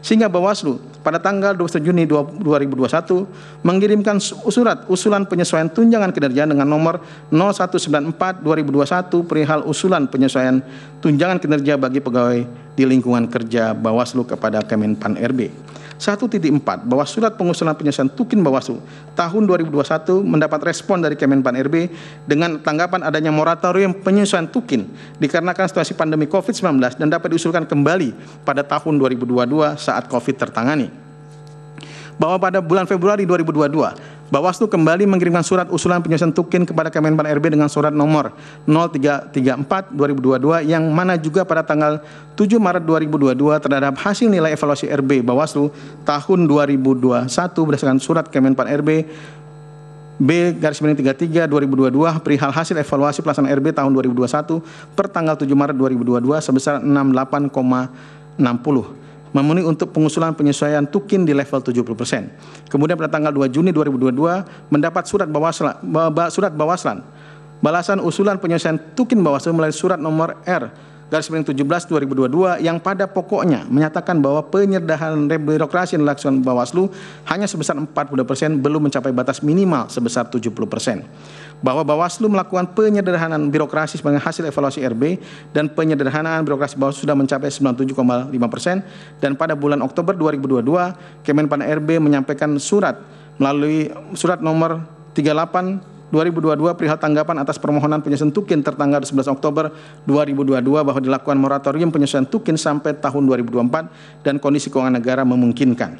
sehingga Bawaslu pada tanggal 21 Juni 2021 mengirimkan surat usulan penyesuaian tunjangan kinerja dengan nomor 0194 2021 perihal usulan penyesuaian tunjangan kinerja bagi pegawai di lingkungan kerja Bawaslu kepada Kemenpan RB. 1.4 bahwa surat pengusulan penyesuaian tukin Bawaslu tahun 2021 mendapat respon dari Kemenpan RB dengan tanggapan adanya moratorium penyesuaian tukin dikarenakan situasi pandemi COVID-19 dan dapat diusulkan kembali pada tahun 2022 saat COVID tertangani. Bahwa pada bulan Februari 2022 Bawaslu kembali mengirimkan surat usulan penyelesaian tukin kepada Kemenpan RB dengan surat nomor 0334 2022 yang mana juga pada tanggal 7 Maret 2022 terhadap hasil nilai evaluasi RB Bawaslu tahun 2021 berdasarkan surat Kemenpan RB B/33 2022 perihal hasil evaluasi pelaksanaan RB tahun 2021 per tanggal 7 Maret 2022 sebesar 68,60 memenuhi untuk pengusulan penyesuaian tukin di level 70%. Kemudian pada tanggal 2 Juni 2022 mendapat surat Bawaslan balasan usulan penyesuaian tukin Bawaslu melalui surat nomor R/17 2022 yang pada pokoknya menyatakan bahwa penyederhanaan birokrasi yang dilakukan Bawaslu hanya sebesar 40% belum mencapai batas minimal sebesar 70%. Bahwa Bawaslu melakukan penyederhanaan birokrasi sebagai hasil evaluasi RB dan penyederhanaan birokrasi Bawaslu sudah mencapai 97,5% dan pada bulan Oktober 2022 Kemenpan RB menyampaikan surat melalui surat nomor 38 2022 perihal tanggapan atas permohonan penyelesaian tukin tertanggal 11 Oktober 2022 bahwa dilakukan moratorium penyelesaian tukin sampai tahun 2024 dan kondisi keuangan negara memungkinkan.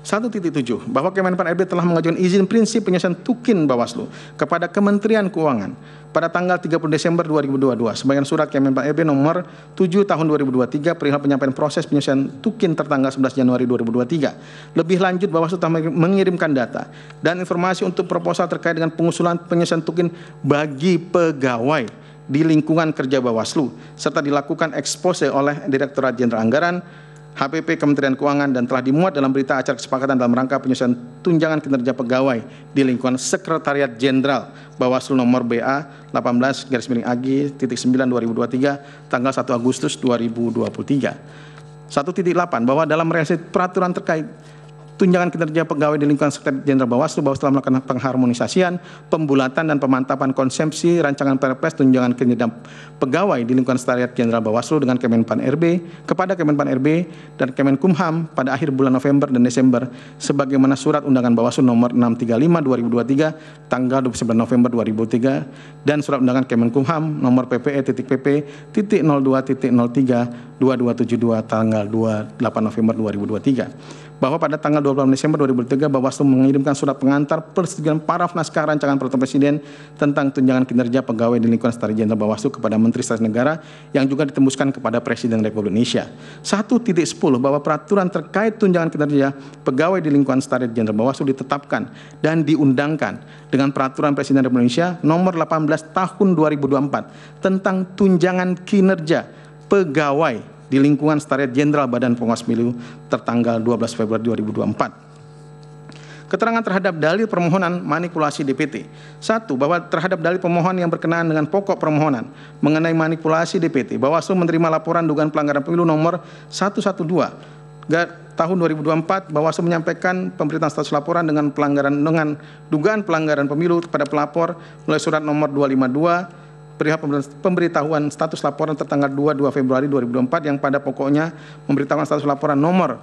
1.7 bahwa Kemenpan RB telah mengajukan izin prinsip penyelesaian tukin Bawaslu kepada Kementerian Keuangan pada tanggal 30 Desember 2022 sebagai surat Kemenpan RB nomor 7 tahun 2023 perihal penyampaian proses penyelesaian tukin tertanggal 11 Januari 2023. Lebih lanjut Bawaslu telah mengirimkan data dan informasi untuk proposal terkait dengan pengusulan penyelesaian tukin bagi pegawai di lingkungan kerja Bawaslu serta dilakukan ekspose oleh Direktorat Jenderal Anggaran HPP Kementerian Keuangan dan telah dimuat dalam berita acara kesepakatan dalam rangka penyelesaian tunjangan kinerja pegawai di lingkungan Sekretariat Jenderal Bawaslu nomor BA 18/AG.9 2023 tanggal 1 Agustus 2023. 1.8 bahwa dalam realisasi peraturan terkait tunjangan kinerja pegawai di lingkungan Sekretariat Jenderal Bawaslu telah melakukan pengharmonisasian, pembulatan dan pemantapan konsepsi rancangan Perpres tunjangan kinerja pegawai di lingkungan Sekretariat Jenderal Bawaslu dengan Kemenpan RB kepada Kemenpan RB dan Kemenkumham pada akhir bulan November dan Desember sebagaimana surat undangan Bawaslu nomor 635 2023 tanggal 29 November 2003 dan surat undangan Kemenkumham nomor PPE.PP.02.03 2272 tanggal 28 November 2023. Bahwa pada tanggal 28 Desember 2003 Bawaslu mengirimkan surat pengantar persetujuan paraf naskah rancangan peraturan Presiden tentang tunjangan kinerja pegawai di lingkungan Sekretariat Jenderal Bawaslu kepada Menteri Sekretaris Negara yang juga ditembuskan kepada Presiden Republik Indonesia. 1.10 bahwa peraturan terkait tunjangan kinerja pegawai di lingkungan Sekretariat Jenderal Bawaslu ditetapkan dan diundangkan dengan Peraturan Presiden Republik Indonesia nomor 18 tahun 2024 tentang tunjangan kinerja pegawai di lingkungan Sekretariat Jenderal Badan Pengawas Pemilu tertanggal 12 Februari 2024. Keterangan terhadap dalil permohonan manipulasi DPT. 1. Bahwa terhadap dalil pemohon yang berkenaan dengan pokok permohonan mengenai manipulasi DPT, Bawaslu menerima laporan dugaan pelanggaran pemilu nomor 112 tahun 2024. Bawaslu menyampaikan pemberitaan status laporan dengan dugaan pelanggaran pemilu kepada pelapor melalui surat nomor 252 perihal pemberitahuan status laporan tertanggal 22 Februari 2024 yang pada pokoknya memberitahukan status laporan nomor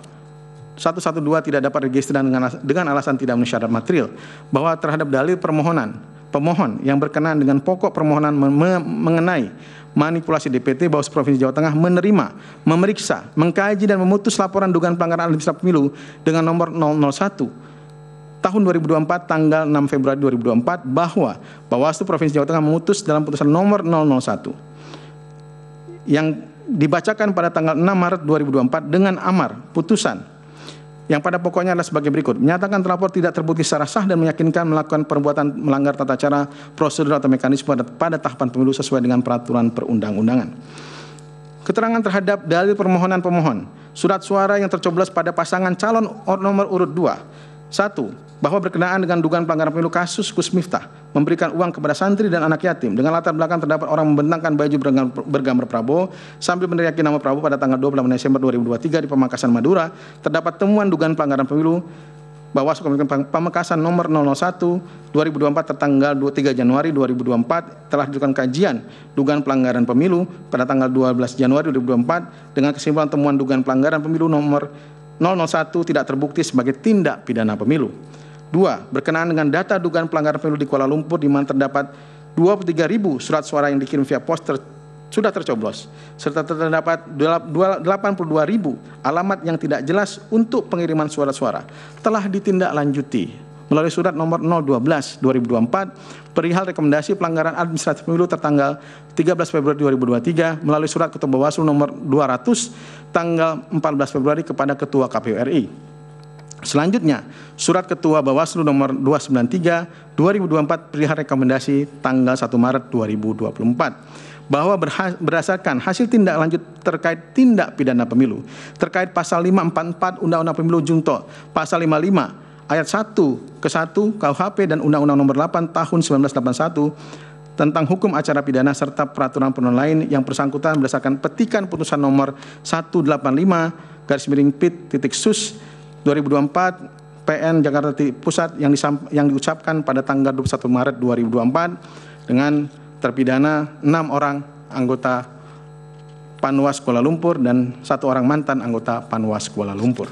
112 tidak dapat registrasi dengan alasan tidak memenuhi syarat material, bahwa terhadap dalil pemohon yang berkenaan dengan pokok permohonan mengenai manipulasi DPT, Bawaslu Provinsi Jawa Tengah menerima, memeriksa, mengkaji dan memutus laporan dugaan pelanggaran administratif pemilu dengan nomor 001 tahun 2024 tanggal 6 Februari 2024 bahwa Bawaslu Provinsi Jawa Tengah memutus dalam putusan nomor 001 yang dibacakan pada tanggal 6 Maret 2024 dengan amar putusan yang pada pokoknya adalah sebagai berikut. Menyatakan terlapor tidak terbukti secara sah dan meyakinkan melakukan perbuatan melanggar tata cara, prosedur atau mekanisme pada tahapan pemilu sesuai dengan peraturan perundang-undangan. Keterangan terhadap dalil permohonan pemohon. Surat suara yang tercoblos pada pasangan calon nomor urut 2. 1. Bahwa berkenaan dengan dugaan pelanggaran pemilu kasus Gus Miftah memberikan uang kepada santri dan anak yatim dengan latar belakang terdapat orang membentangkan baju bergambar Prabowo sambil meneriaki nama Prabowo pada tanggal 28 Desember 2023 di Pamekasan, Madura. Terdapat temuan dugaan pelanggaran pemilu. Bawaslu Kabupaten Pamekasan nomor 001 2024 tertanggal 3 Januari 2024 telah dilakukan kajian dugaan pelanggaran pemilu pada tanggal 12 Januari 2024 dengan kesimpulan temuan dugaan pelanggaran pemilu nomor 001 tidak terbukti sebagai tindak pidana pemilu. 2. Berkenaan dengan data dugaan pelanggaran pemilu di Kuala Lumpur di mana terdapat 23.000 surat suara yang dikirim via pos sudah tercoblos serta terdapat 82.000 alamat yang tidak jelas untuk pengiriman suara-suara telah ditindaklanjuti melalui surat nomor 012 2024 perihal rekomendasi pelanggaran administratif pemilu tertanggal 13 Februari 2023 melalui surat Ketua Bawaslu nomor 200 tanggal 14 Februari kepada Ketua KPU RI. Selanjutnya, surat Ketua Bawaslu nomor 293 2024 perihal rekomendasi tanggal 1 Maret 2024 bahwa berdasarkan hasil tindak lanjut terkait tindak pidana pemilu terkait pasal 544 Undang-Undang Pemilu Junto, pasal 55 ayat 1 ke 1 KUHP dan Undang-Undang nomor 8 tahun 1981 tentang hukum acara pidana serta peraturan perundang lain yang bersangkutan berdasarkan petikan putusan nomor 185/PIT.SUS 2024 PN Jakarta Pusat yang diucapkan pada tanggal 21 Maret 2024 dengan terpidana 6 orang anggota Panwas Kuala Lumpur dan 1 orang mantan anggota Panwas Kuala Lumpur.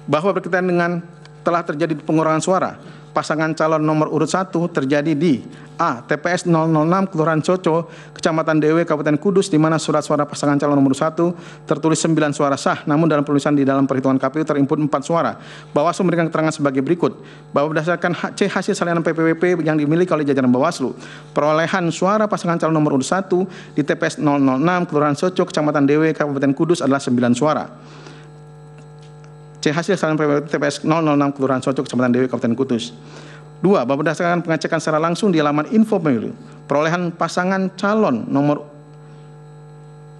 Bahwa berkaitan dengan telah terjadi pengurangan suara pasangan calon nomor urut 1 terjadi di A. TPS 006 Kelurahan Coco, Kecamatan Dewe, Kabupaten Kudus, di mana surat suara pasangan calon nomor 1 tertulis 9 suara sah, namun dalam penulisan di dalam perhitungan KPU terinput 4 suara. Bawaslu memberikan keterangan sebagai berikut, bahwa berdasarkan C hasil salinan PPWP yang dimiliki oleh jajaran Bawaslu, perolehan suara pasangan calon nomor urut 1 di TPS 006 Kelurahan Coco, Kecamatan Dewe, Kabupaten Kudus adalah 9 suara. C hasil salinan PPWP TPS 006 Kelurahan Coco, Kecamatan Dewi, Kabupaten Kudus. 2. Bahwa berdasarkan pengecekan secara langsung di halaman info pemilu, perolehan pasangan calon nomor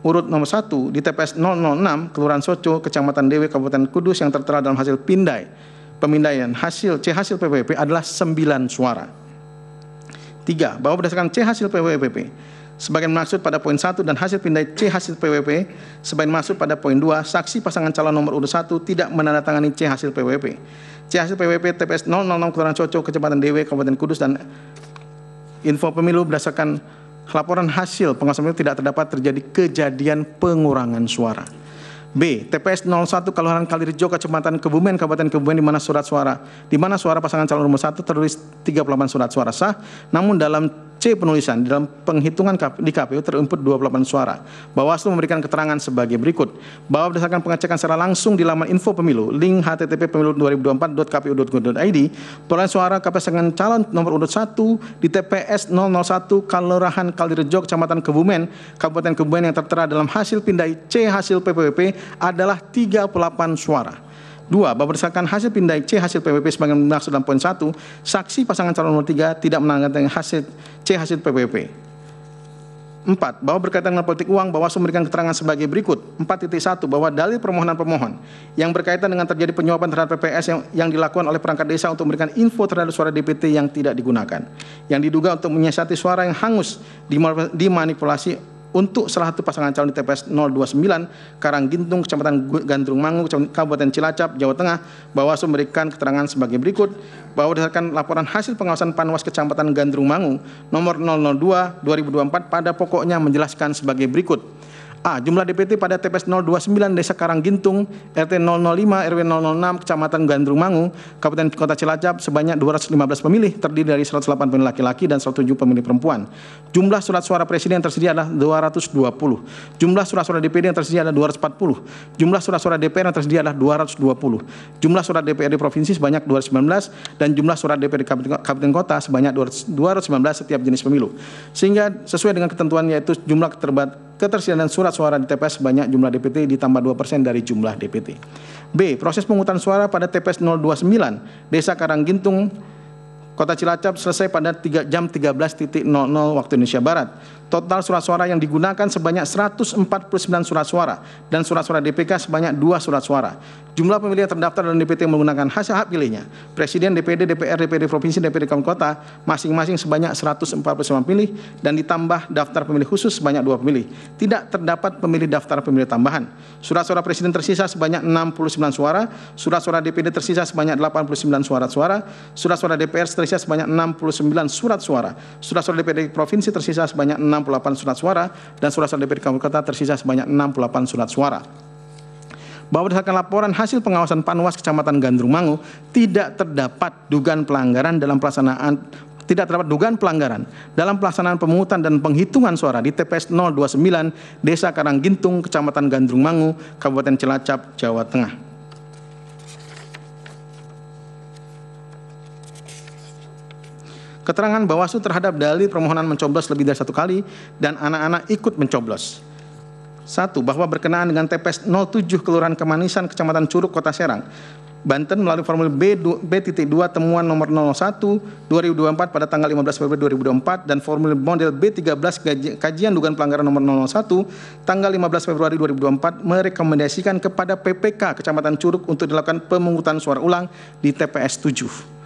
urut nomor 1 di TPS 006 Kelurahan Coco, Kecamatan Dewi, Kabupaten Kudus yang tertera dalam hasil pemindaian hasil C hasil PPWP adalah 9 suara. 3. Bahwa berdasarkan C hasil PPWP sebagian maksud pada poin 1 dan hasil pindai C hasil PWP sebagian maksud pada poin 2, saksi pasangan calon nomor urut 1 tidak menandatangani C hasil PWP. C hasil PWP TPS 006 Kelurahan Coco, Kecamatan Dewe, Kabupaten Kudus dan info pemilu berdasarkan laporan hasil pengawasan pemilu tidak terdapat terjadi kejadian pengurangan suara. B. TPS 01 Kelurahan Kalirejo, Kecamatan Kebumen, Kabupaten Kebumen di mana suara pasangan calon nomor 1 tertulis 38 surat suara sah, namun dalam C penulisan di dalam penghitungan di KPU terinput 28 suara. Bawaslu memberikan keterangan sebagai berikut, bahwa berdasarkan pengecekan secara langsung di laman info pemilu link http://pemilu2024.kpu.go.id perolehan suara pasangan calon nomor urut 1 di TPS 001 Kelurahan Kalirejo, Kecamatan Kebumen, Kabupaten Kebumen yang tertera dalam hasil pindai C hasil PPWP adalah 38 suara. 2. Bahwa berdasarkan hasil pindai C hasil PWP sebagai maksud dalam poin 1, saksi pasangan calon nomor 3 tidak menandatangani hasil C hasil PWP. 4. Bahwa berkaitan dengan politik uang, Bawaslu memberikan keterangan sebagai berikut. 4.1. Bahwa dalil permohonan pemohon yang berkaitan dengan terjadi penyuapan terhadap PPS yang dilakukan oleh perangkat desa untuk memberikan info terhadap suara DPT yang tidak digunakan, yang diduga untuk menyiasati suara yang hangus dimanipulasi untuk salah satu pasangan calon di TPS 029 Karanggintung, Kecamatan Gandrung Mangu, Kabupaten Cilacap, Jawa Tengah. Bawaslu memberikan keterangan sebagai berikut, bahwa berdasarkan laporan hasil pengawasan Panwas Kecamatan Gandrung Mangu nomor 002 2024 pada pokoknya menjelaskan sebagai berikut. A. Jumlah DPT pada TPS 029 Desa Karanggintung, RT 005, RW 006, Kecamatan Gandrung Mangu, Kabupaten Kota Cilacap sebanyak 215 pemilih, terdiri dari 108 pemilih laki-laki dan 107 pemilih perempuan. Jumlah surat suara presiden yang tersedia adalah 220. Jumlah surat suara DPD yang tersedia adalah 240. Jumlah surat suara DPR yang tersedia adalah 220. Jumlah surat DPRD provinsi sebanyak 219 dan jumlah surat DPRD Kabupaten Kota sebanyak 219 setiap jenis pemilu. Sehingga sesuai dengan ketentuan yaitu jumlah ketersediaan surat suara di TPS sebanyak jumlah DPT ditambah 2% dari jumlah DPT. B. Proses pemungutan suara pada TPS 029 Desa Karanggintung, Kota Cilacap selesai pada jam 13.00 waktu Indonesia Barat. Total surat suara yang digunakan sebanyak 149 surat suara dan surat suara DPK sebanyak 2 surat suara. Jumlah pemilih yang terdaftar dalam DPT menggunakan hasil hak pilihnya. Presiden, DPD, DPR, DPD Provinsi, DPD Kabupaten Kota masing-masing sebanyak 149 pemilih dan ditambah daftar pemilih khusus sebanyak 2 pemilih. Tidak terdapat pemilih daftar pemilih tambahan. Surat suara Presiden tersisa sebanyak 69 suara, surat suara DPD tersisa sebanyak 89 surat suara DPR tersisa sebanyak 69 surat suara, surat suara DPD Provinsi tersisa sebanyak 68 surat suara, dan surat suara DPD Kabupaten Kota tersisa sebanyak 68 surat suara. Bahwa berdasarkan laporan hasil pengawasan Panwas Kecamatan Gandrung Mangu, tidak terdapat dugaan pelanggaran dalam pelaksanaan pemungutan dan penghitungan suara di TPS 029 Desa Karanggintung, Kecamatan Gandrung Mangu, Kabupaten Cilacap, Jawa Tengah. Keterangan Bawaslu terhadap dalil permohonan mencoblos lebih dari 1 kali dan anak-anak ikut mencoblos. 1. Bahwa berkenaan dengan TPS 07 Kelurahan Kemanisan, Kecamatan Curug, Kota Serang, Banten melalui formulir B.2 temuan nomor 01/2024 pada tanggal 15 Februari 2024 dan formulir model B13 kajian dugaan pelanggaran nomor 001 tanggal 15 Februari 2024 merekomendasikan kepada PPK Kecamatan Curug untuk dilakukan pemungutan suara ulang di TPS 7.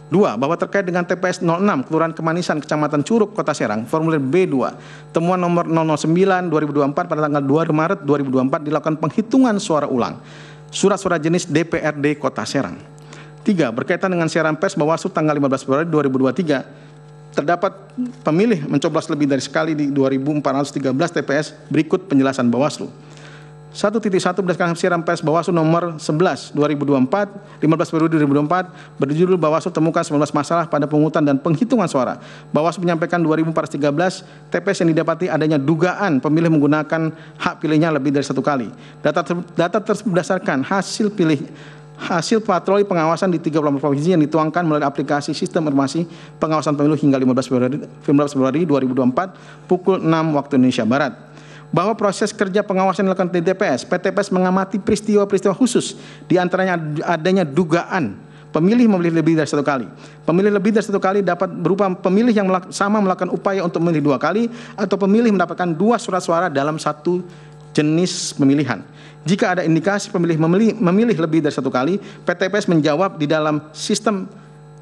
2. Bahwa terkait dengan TPS 06 Kelurahan Kemanisan, Kecamatan Curug, Kota Serang, formulir B2 temuan nomor 009/2024 pada tanggal 2 Maret 2024 dilakukan penghitungan suara ulang surat suara jenis DPRD Kota Serang. 3. Berkaitan dengan siaran pers Bawaslu tanggal 15 Februari 2023 terdapat pemilih mencoblos lebih dari sekali di 2.413 TPS. Berikut penjelasan Bawaslu. 1.1 berdasarkan siaran pers Bawaslu nomor 11/2024, 15 Februari 2024 berjudul Bawaslu temukan 19 masalah pada pemungutan dan penghitungan suara. Bawaslu menyampaikan 2.413 TPS yang didapati adanya dugaan pemilih menggunakan hak pilihnya lebih dari 1 kali. Data tersebut berdasarkan hasil patroli pengawasan di 34 provinsi yang dituangkan melalui aplikasi Sistem Informasi Pengawasan Pemilu hingga 15 Februari 2024 pukul 6 waktu Indonesia Barat. Bahwa proses kerja pengawasan dilakukan di TPS, PTPS mengamati peristiwa-peristiwa khusus, diantaranya adanya dugaan pemilih memilih lebih dari 1 kali. Pemilih lebih dari 1 kali dapat berupa pemilih yang sama melakukan upaya untuk memilih 2 kali atau pemilih mendapatkan 2 surat suara dalam 1 jenis pemilihan. Jika ada indikasi pemilih memilih lebih dari 1 kali, PTPS menjawab di dalam sistem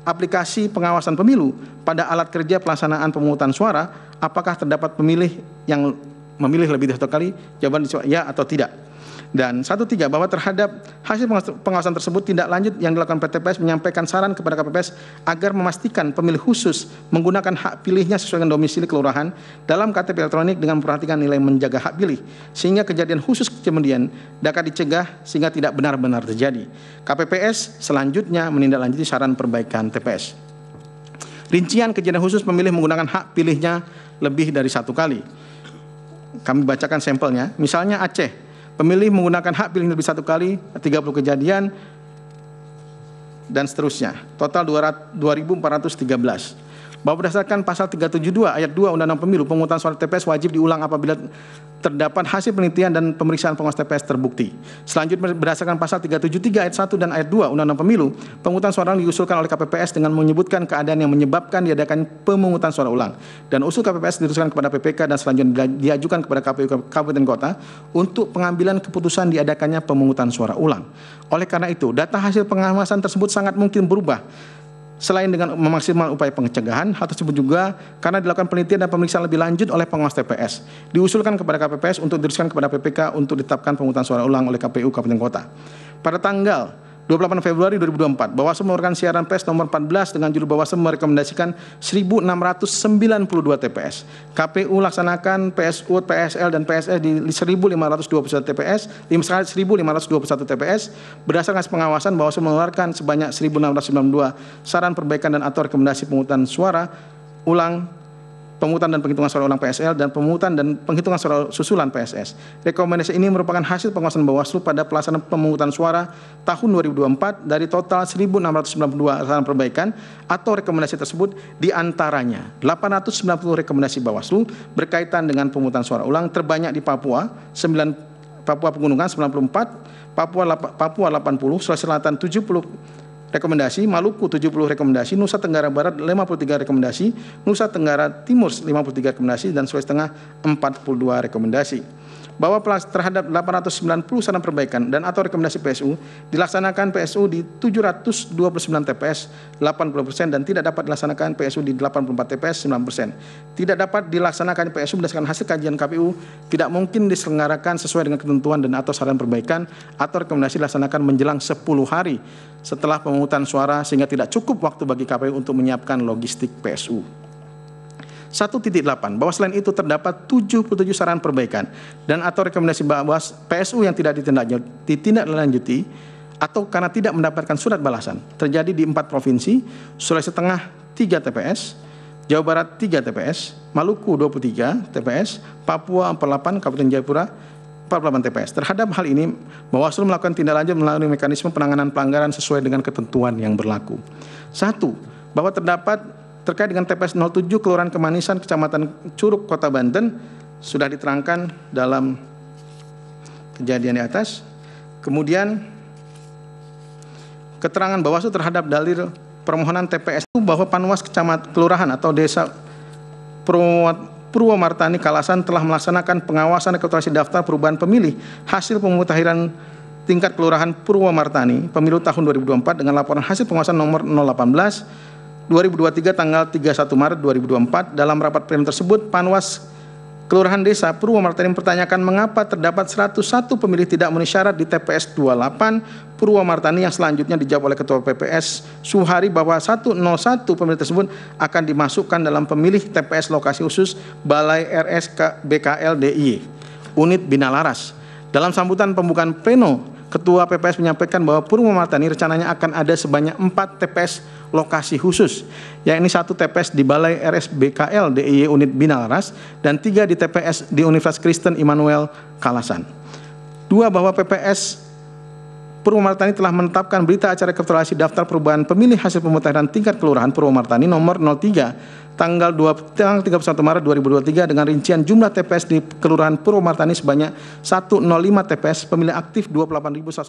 aplikasi pengawasan pemilu pada alat kerja pelaksanaan pemungutan suara, apakah terdapat pemilih yang memilih lebih dari 1 kali, jawaban ya atau tidak. Dan 1.3 bahwa terhadap hasil pengawasan tersebut tindak lanjut yang dilakukan PTPS menyampaikan saran kepada KPPS agar memastikan pemilih khusus menggunakan hak pilihnya sesuai dengan domisili kelurahan dalam KTP elektronik dengan memperhatikan nilai menjaga hak pilih sehingga kejadian khusus kemudian dapat dicegah sehingga tidak benar-benar terjadi. KPPS selanjutnya menindaklanjuti saran perbaikan TPS. Rincian kejadian khusus pemilih menggunakan hak pilihnya lebih dari 1 kali. Kami bacakan sampelnya. Misalnya Aceh, pemilih menggunakan hak pilih lebih 1 kali, 30 kejadian, dan seterusnya. Total 2.413. Bahwa berdasarkan pasal 372 ayat 2 Undang-Undang Pemilu, pemungutan suara TPS wajib diulang apabila terdapat hasil penelitian dan pemeriksaan pengawas TPS terbukti. Selanjutnya berdasarkan pasal 373 ayat 1 dan ayat 2 Undang-Undang Pemilu, pemungutan suara ulang diusulkan oleh KPPS dengan menyebutkan keadaan yang menyebabkan diadakan pemungutan suara ulang. Dan usul KPPS diteruskan kepada PPK dan selanjutnya diajukan kepada KPU Kabupaten Kota untuk pengambilan keputusan diadakannya pemungutan suara ulang. Oleh karena itu, data hasil pengawasan tersebut sangat mungkin berubah. Selain dengan memaksimalkan upaya pencegahan, hal tersebut juga karena dilakukan penelitian dan pemeriksaan lebih lanjut oleh pengawas TPS. Diusulkan kepada KPPS untuk diteruskan kepada PPK untuk ditetapkan pemungutan suara ulang oleh KPU Kabupaten Kota. Pada tanggal 28 Februari 2024, Bawaslu mengeluarkan siaran pers nomor 14 dengan judul Bawaslu merekomendasikan 1.692 TPS. KPU laksanakan PSU, PSL, dan PSS di 1.521 TPS, 1.521 TPS. Berdasarkan pengawasan, Bawaslu mengeluarkan sebanyak 1.692 saran perbaikan dan atau rekomendasi pemungutan suara ulang, pemungutan dan penghitungan suara ulang PSL, dan pemungutan dan penghitungan suara susulan PSS. Rekomendasi ini merupakan hasil pengawasan Bawaslu pada pelaksanaan pemungutan suara tahun 2024 dari total 1.692 saran perbaikan atau rekomendasi tersebut, diantaranya 890 rekomendasi Bawaslu berkaitan dengan pemungutan suara ulang terbanyak di Papua, Papua Pegunungan 94, Papua 80, Sulawesi Selatan 70 rekomendasi, Maluku 70 rekomendasi, Nusa Tenggara Barat 53 rekomendasi, Nusa Tenggara Timur 53 rekomendasi, dan Sulawesi Tengah 42 rekomendasi. Bahwa terhadap 890 saran perbaikan dan atau rekomendasi PSU dilaksanakan PSU di 729 TPS 80% dan tidak dapat dilaksanakan PSU di 84 TPS 9%. Tidak dapat dilaksanakan PSU berdasarkan hasil kajian KPU tidak mungkin diselenggarakan sesuai dengan ketentuan dan atau saran perbaikan atau rekomendasi dilaksanakan menjelang 10 hari setelah pemungutan suara sehingga tidak cukup waktu bagi KPU untuk menyiapkan logistik PSU. 1.8, bahwa selain itu terdapat 77 saran perbaikan dan atau rekomendasi PSU yang tidak ditindaklanjuti atau karena tidak mendapatkan surat balasan terjadi di 4 provinsi, Sulawesi Tengah 3 TPS, Jawa Barat 3 TPS, Maluku 23 TPS, Papua 48, Kabupaten Jayapura 48 TPS. Terhadap hal ini, Bawaslu melakukan tindak lanjut melalui mekanisme penanganan pelanggaran sesuai dengan ketentuan yang berlaku. 1. Bahwa terkait dengan TPS 07 Kelurahan Kemanisan, Kecamatan Curug, Kota Banten, sudah diterangkan dalam kejadian di atas. Kemudian, keterangan Bawaslu terhadap dalil permohonan TPS itu bahwa Panwas Kelurahan atau Desa Purwomartani Kalasan telah melaksanakan pengawasan rekapitulasi daftar perubahan pemilih hasil pemutahiran tingkat Kelurahan Purwomartani pemilu tahun 2024 dengan laporan hasil pengawasan nomor 018 2023 tanggal 31 Maret 2024. Dalam rapat pleno tersebut, Panwas Kelurahan Desa Purwomartani mempertanyakan mengapa terdapat 101 pemilih tidak memenuhi syarat di TPS 28 Purwomartani yang selanjutnya dijawab oleh Ketua PPS Suhari bahwa 101 pemilih tersebut akan dimasukkan dalam pemilih TPS lokasi khusus Balai RS BKL DIY Unit Bina Laras. Dalam sambutan pembukaan pleno, Ketua PPS menyampaikan bahwa Purwomartani rencananya akan ada sebanyak 4 TPS lokasi khusus, yakni 1 TPS di Balai RS BKL DIY Unit Bina Laras dan 3 di TPS di Universitas Kristen Immanuel Kalasan. 2. Bahwa PPS Purwomartani telah menetapkan berita acara rekapitulasi daftar perubahan pemilih hasil pemutahiran tingkat Kelurahan Purwomartani nomor 03 tanggal 31 Maret 2023 dengan rincian jumlah TPS di Kelurahan Purwomartani sebanyak 105 TPS, pemilih aktif 28.100.